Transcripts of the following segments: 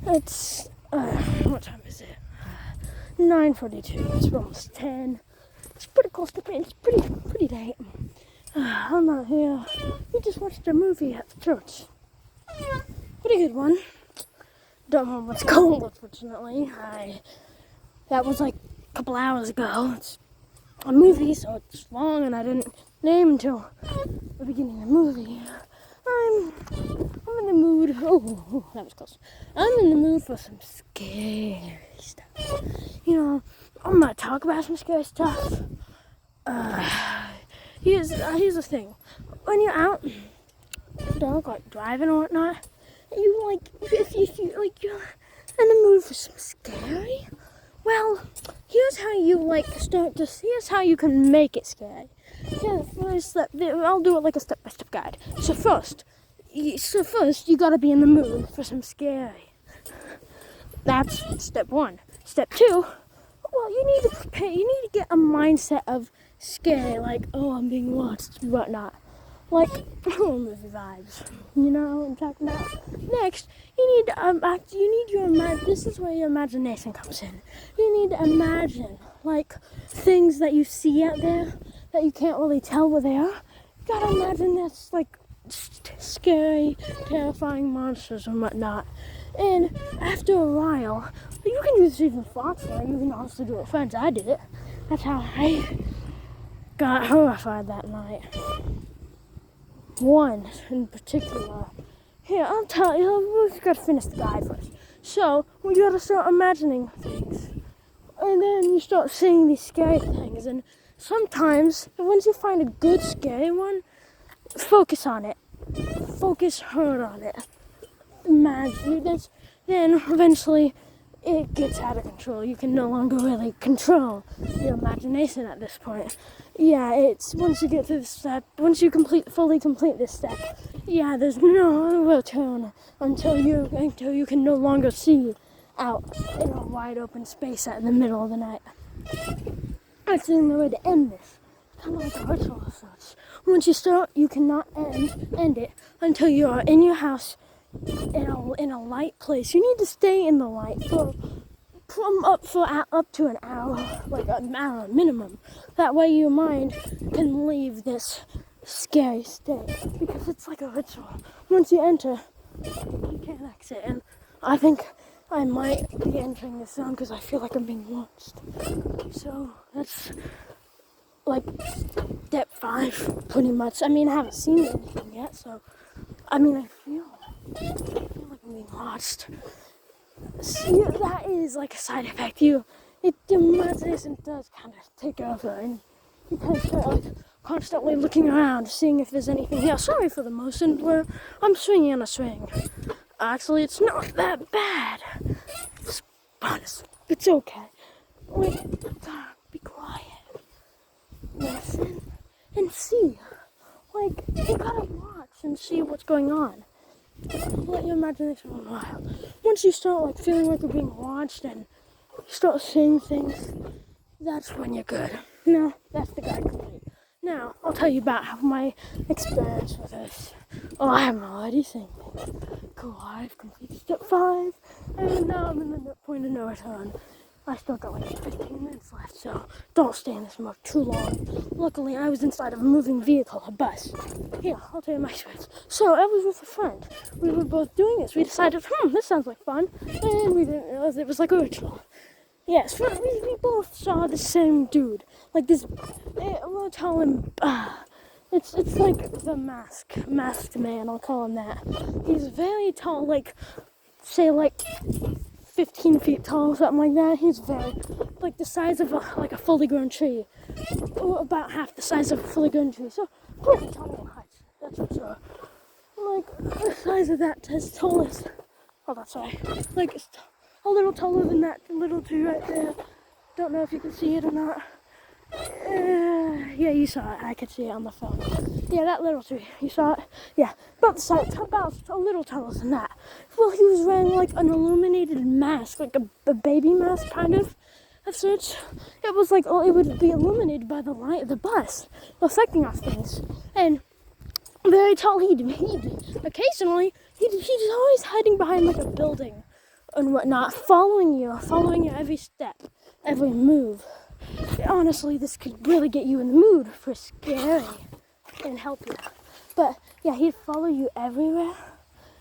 It's, what time is it? 9:42. It's almost 10. It's pretty close to 10. It's pretty late. I'm not here. We just watched a movie at the church. Pretty good one. Don't know what's called, unfortunately. That was like a couple hours ago. It's a movie, so it's long, and I didn't name until the beginning of the movie. I'm in the mood. Oh, that was close. I'm in the mood for some scary stuff. I'm gonna talk about some scary stuff. Here's the thing. When you're out, like driving or whatnot, if you're in the mood for some scary, well, here's how you can make it scary. I'll do it like a step-by-step guide. So first, you gotta be in the mood for some scary. That's step one. Step two, well, you need to prepare. You need to get a mindset of scary, like, oh, I'm being watched, whatnot. Like, horror movie vibes. You know what I'm talking about? Next, this is where your imagination comes in. You need to imagine, like, things that you see out there that you can't really tell what they are. You gotta imagine that's, like, scary, terrifying monsters and whatnot. And after a while, you can do this even faster. You can also do it with friends. I did it. That's how I got horrified that night. One in particular. Here, I'll tell you. We've got to finish the guide first. So, we got to start imagining things. And then you start seeing these scary things. And sometimes, once you find a good scary one, focus on it. Focus hard on it. Imagine this. Then, eventually, it gets out of control. You can no longer really control your imagination at this point. Yeah, it's once you get to this step, once you fully complete this step, yeah, there's no return until you can no longer see out in a wide open space in the middle of the night. That's the only way to end this. Kind of like a ritual of sorts. Once you start, you cannot end it until you are in your house in a light place. You need to stay in the light for up to an hour, like an hour minimum. That way your mind can leave this scary state, because it's like a ritual. Once you enter, you can't exit. And I think I might be entering this zone because I feel like I'm being watched. So that's like step 5, pretty much. I mean, I haven't seen anything yet, so I feel like I'm being watched. See, that is like a side effect. Your imagination does kind of take over, and you kind of start like constantly looking around, seeing if there's anything here. Sorry for the motion where I'm swinging on a swing. Actually, it's not that bad. It's honest. It's okay. Wait, be quiet. Listen and see. Like, you gotta watch and see what's going on. Let your imagination run wild. Once you start like feeling like you're being watched and you start seeing things, that's when you're good. Now, that's the guide complete. Now, I'll tell you about my experience with this. Oh, I'm already saying things. Cool, I've completed step 5, and now I'm in the point of no return. I still got like 15 minutes left, so don't stay in this mode too long. Luckily, I was inside of a moving vehicle, a bus. Here, I'll tell you my experience. So, I was with a friend. We were both doing this. We decided, this sounds like fun. And we didn't realize it was like a ritual. Yes, we both saw the same dude. Like this, we'll call him, it's like the masked man, I'll call him that. He's very tall, like, say like 15 feet tall, something like that. He's very, like the size of a fully grown tree. Or about half the size of a fully grown tree. So, pretty tall in height, that's for sure. Like, the size of that as tall as, like, it's a little taller than that little tree right there. Don't know if you can see it or not. Yeah, you saw it. I could see it on the phone. Yeah, that little tree. You saw it? Yeah, about the size, about a little taller than that. Well, he was wearing like an illuminated mask, like a baby mask, kind of such. It was like, it would be illuminated by the light of the bus, reflecting off things. And very tall, he'd occasionally He's always hiding behind like a building and whatnot, following you every step, every move. Honestly, this could really get you in the mood for scary and help you. But yeah, he'd follow you everywhere.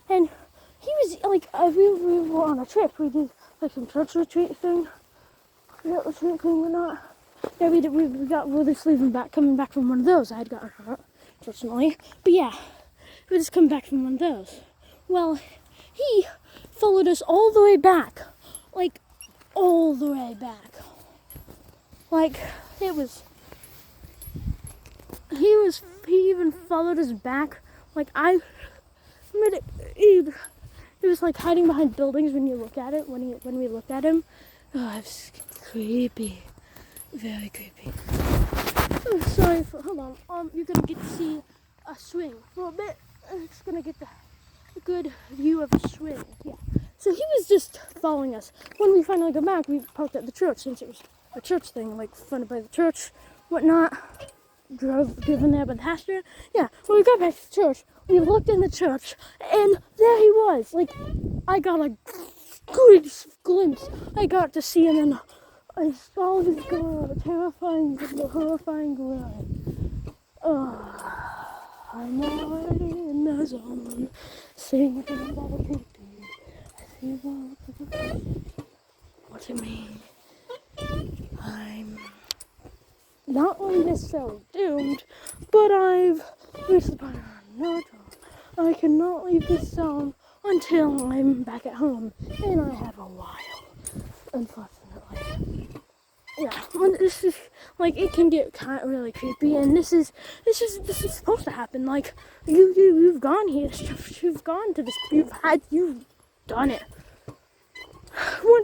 And he was like, we were on a trip. We did like some church retreat thing. Whatnot. Yeah, we were just coming back from one of those. I had gotten hurt, fortunately. But yeah, we just come back from one of those. Well, he followed us all the way back. Like, all the way back. Like, he even followed us back. Like, he was like hiding behind buildings when you look at it, when we looked at him. Oh, it was creepy. Very creepy. Oh, sorry hold on. You're gonna get to see a swing for a bit. It's gonna get the good view of a swing. Yeah. So he was just following us. When we finally got back, we parked at the church since it was a church thing, like funded by the church, whatnot. Driven there by the pastor. Yeah. When we got back to the church, we looked in the church, and there he was. Like, I got a good glimpse. I got to see him, and I saw his glow, horrifying glow. Oh, I'm already in the zone, singing about a creepy. I see what you mean. I'm not only necessarily doomed, but I've reached the point where no time. I cannot leave this zone until I'm back at home, and I have a while, unfortunately. Yeah, this is like, it can get kind of really creepy, and this is supposed to happen. Like, you've gone here, you've gone to this, you've done it.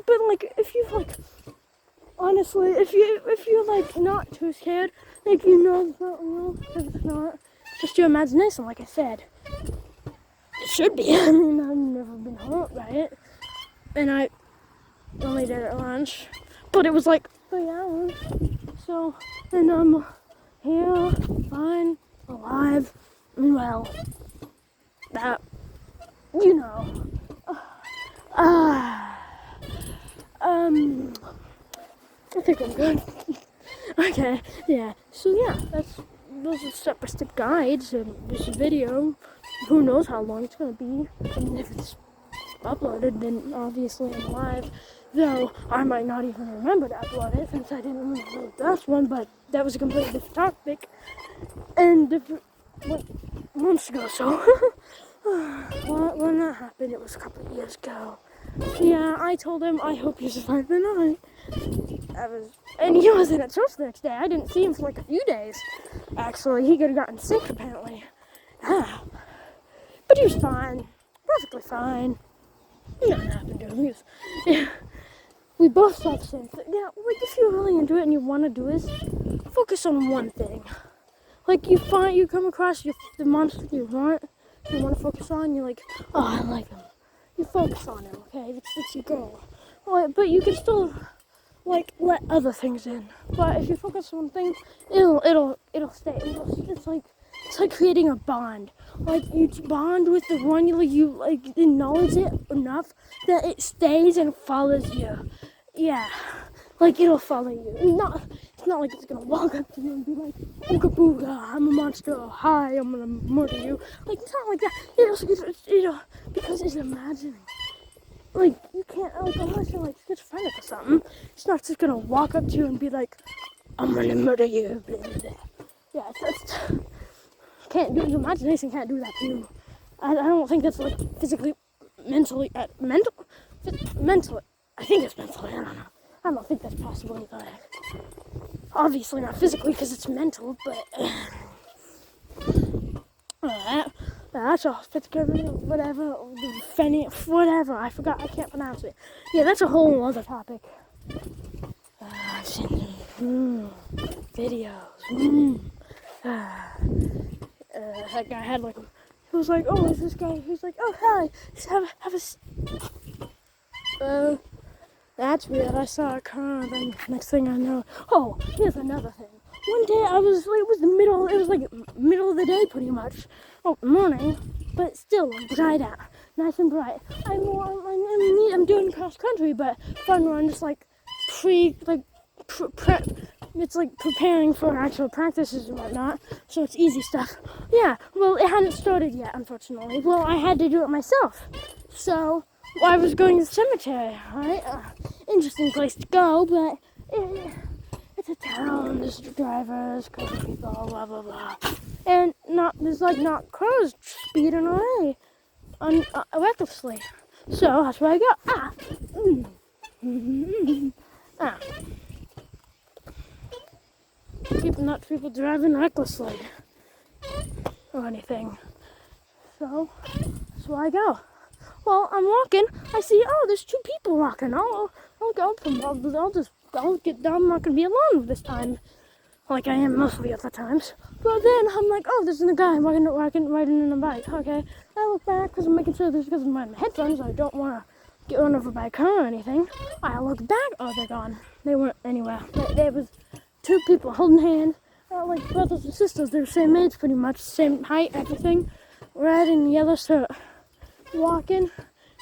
But like, if you like, honestly, if you're like not too scared, like, you know it's not real, because it's not, it's just your imagination, like I said. It should be. I mean, I've never been hurt by it, and I only did it at lunch, but it was like 3 hours. So, and I'm here, fine, alive, and well. That, you know. I think I'm good. Okay, yeah. So yeah, those are step-by-step guides and this video. Who knows how long it's gonna be? And if it's uploaded, then obviously I'm live. Though I might not even remember to upload it since I didn't remember the last one. But that was a completely different topic and different months ago. So when that happened, it was a couple of years ago. Yeah, I told him I hope you survive the night. And he wasn't at church the next day. I didn't see him for like a few days. Actually, he could have gotten sick apparently. But he was fine, perfectly fine. Nothing happened to him. Yeah. We both thought the same thing. Yeah, like, if you're really into it and you want to do this, focus on one thing. Like, you come across the monster you want to focus on. You're like, oh, I like him. You focus on him, okay? It's your goal. But you can still, like, let other things in. But if you focus on one thing, it'll stay. It's like creating a bond. Like, you bond with the one you like acknowledge it enough that it stays and follows you. Yeah, like, it'll follow you. It's not like it's gonna walk up to you and be like, "Ooga booga, I'm a monster. Hi, I'm gonna murder you." Like, it's not like that. It'll because it's imagining. Like, you can't, like, unless you're like schizophrenic or something, it's not just gonna walk up to you and be like, "I'm gonna murder you." Blah, blah, blah. Yeah, it's can't do. Your imagination can't do that to you. I don't think that's like physically, mentally. I think it's mentally. I don't know. I don't think that's possible. But obviously not physically because it's mental. But that's a whatever. Whatever. I forgot. I can't pronounce it. Yeah, that's a whole other topic. I've seen videos. That guy had like, he was like, oh, is this guy? He was like, oh, hi, just have a. That's weird. I saw a car. Then next thing I know, oh, here's another thing. One day it was like middle of the day pretty much. Oh, morning, but still, like, dried out. nice and bright. I'm doing cross country, but fun run, just like it's like preparing for actual practices and whatnot, so it's easy stuff. Yeah, well, it hadn't started yet, unfortunately. Well, I had to do it myself. So, I was going to the cemetery, right? Interesting place to go, but it's a town, there's drivers, crazy people, blah, blah, blah. And there's not crows speeding away recklessly. So, that's where I go. Not people driving recklessly or anything. So that's where I go. Well, I'm walking. I see, there's 2 people walking. I'll go. I'll get down. I'm not gonna be alone this time, like I am mostly other times. But then I'm like, there's a guy riding on a bike. Okay. I look back because I'm making sure because I'm wearing my headphones. I don't want to get run over by a car or anything. I look back. Oh, they're gone. They weren't anywhere. There was 2 people holding hands, like brothers and sisters. They're the same age, pretty much, same height, everything. Red and yellow shirt, walking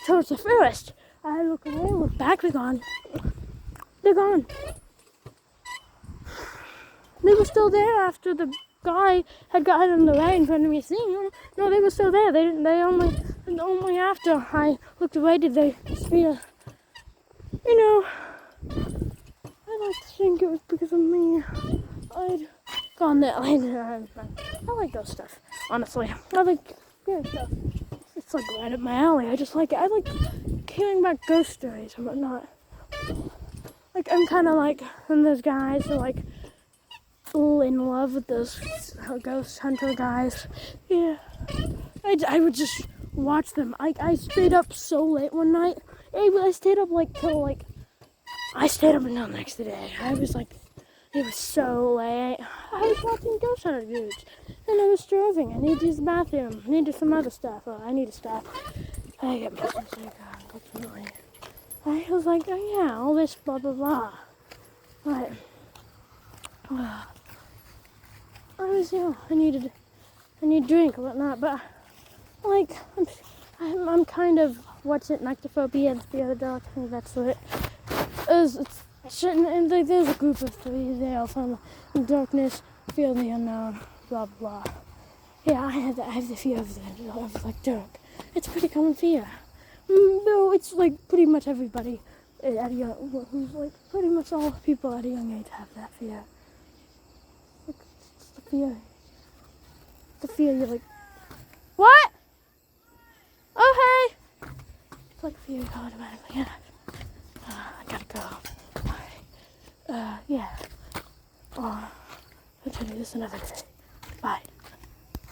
towards the forest. I look away, look back. They're gone. They're gone. They were still there after the guy had gotten in the way in front of me. No, they were still there. They only after I looked away did they speed. I like to think it was because of me. I'd gone there later. I like those stuff, honestly. I like scary stuff. It's like right up my alley. I just like it. I like hearing about ghost stories and whatnot. Like, I'm kind of like one of those guys who like in love with those ghost hunter guys. Yeah. I would just watch them. I stayed up so late one night. I stayed up I stayed up until the next day. It was so late. I was watching Ghost Hunter dudes. And I was driving. I need to use the bathroom. I need to do some other stuff. I need to stop. I get my unfortunately. I was like, all this blah blah blah. But I need a drink or whatnot, but like I'm kind of nyctophobia, the fear of the dark. I think that's what it is. And like, there's a group of 3. They all found the darkness, fear of the unknown, blah blah. Yeah, I have the fear of dark. It's a pretty common fear. Though it's like pretty much everybody at a young, who's like pretty much all people at a young age have that fear. It's the fear. The fear you're like, what? Oh hey! It's like a fear you automatically have. I gotta go. Yeah. I'll tell you this another day. Bye.